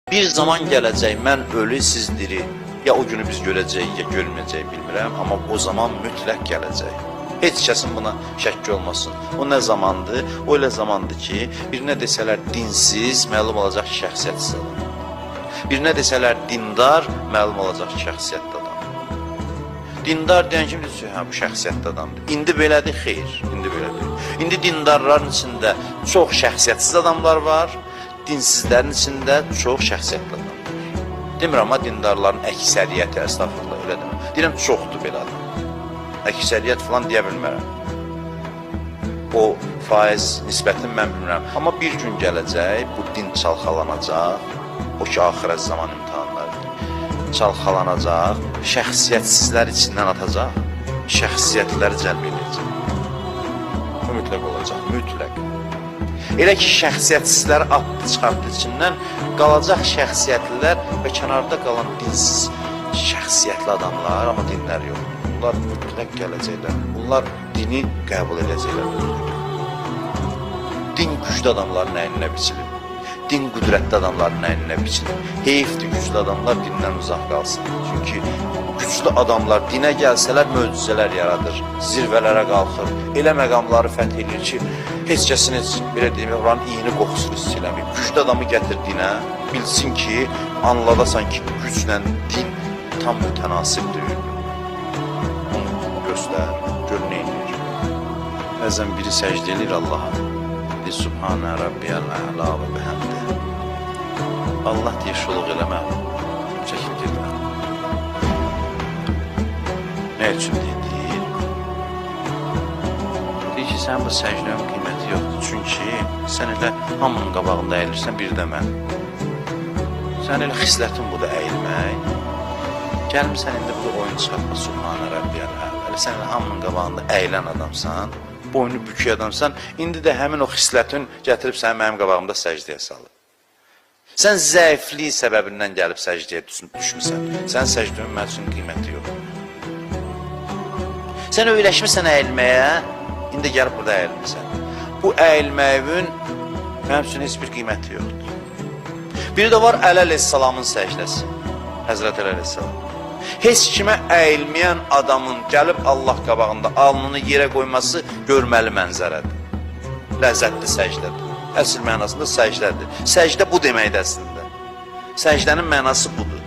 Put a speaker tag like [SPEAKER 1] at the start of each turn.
[SPEAKER 1] Bir zaman gələcək, mən ölü, siz diri. Ya o günü biz görəcəyik, ya görməyəcəyik bilmirəm, amma o zaman mütləq gələcək. Heç kəsin buna şəkki olmasın. O nə zamandır? O elə zamandır ki, birinə desələr dinsiz, məlum olacaq ki, şəxsiyyətsiz adam. Birinə desələr dindar, məlum olacaq ki, şəxsiyyətli adam. Dindar deyən kim deyir? Hə, bu şəxsiyyətli adamdır. İndi belədir, xeyr, indi belədir. İndi dindarların içində çox şəxsiyyətsiz adamlar var, dinsizlərin içində çox şəxsiyyətli adamlar. Demirəm, amma dindarların əksəriyyəti, əstəğfurullah, elə deməm. Deyirəm, çoxdur belə adam. Əksəriyyət falan deyə bilmərəm. O faiz nisbətini mən bilmirəm. Amma bir gün gələcək, bu din çalxalanacaq, o ki, axirət zaman imtahanlarıdır. Çalxalanacaq, şəxsiyyətsizlər içindən atacaq, şəxsiyyətləri cəlb edəcək. Bu mütləq olacaq, mütləq. Elə ki, şəxsiyyətsizləri atdı, çıxartdı içindən, qalacaq şəxsiyyətlilər və kənarda qalan dinsiz şəxsiyyətli adamlar, amma dinləri yox. Bunlar mütləq gələcəklər. Bunlar dini qəbul edəcəklər. Din güclü adamların əyninə biçilir. Din qüdrətli adamların əyninə biçilir. Heyfdir güclü adamlar dindən uzaq qalsın. Çünki güclü adamlar dinə gəlsələr möcüzələr yaradır, zirvələrə qalxır, elə məqamları fəth edir ki, heç kəsin heç belə deyim, oranın iyini qoxusunu hiss eləmir. Güclü adamı gətir dinə, bilsin ki, anladasan ki, güclə din tam mütənasibdir. Onu göstər, gör nə edir. Bəzən biri səcdə edir Allaha. Deyir, Subhanə Rabbiyəl əla və bəhəmdə. Allah deyir, şuluq eləmə, çəkil gedir. Nə üçün deyir? Deyir ki, sən bu səcdənin qiyməti yoxdur. Çünki sən elə hamının qabağında əyilirsən, bir də mən. Sən elə xislətin budur əyilmək. Gəlmirsən indi burada oyun çıxartma, Subhanə Rabbiyəl əla. Sən elə hamının qabağında əyilən adamsan, boynu bükük adamsan, indi də həmin o xislətin gətirib səni mənim qabağımda səcdəyə salır. Sən zəiflik səbəbindən gəlib səcdəyə düşmüsən. Sən səcdənin mənim üçün qiyməti yoxdur. Sən öyrəşmirsən əyilməyə, indi gəlib burada əyilmirsən. Bu əyilməyin mənim üçün heç bir qiyməti yoxdur. Biri də var Əli əleyhissalamın səcdəsi. Həzrət Əli əleyhissalam. Heç kimə əyilməyən adamın gəlib Allah qabağında alnını yerə qoyması görməli mənzərədir. Ləzzətli səcdədir. Əsl mənasında səcdədir. Səcdə bu deməkdir əslində. Səcdənin mənası budur.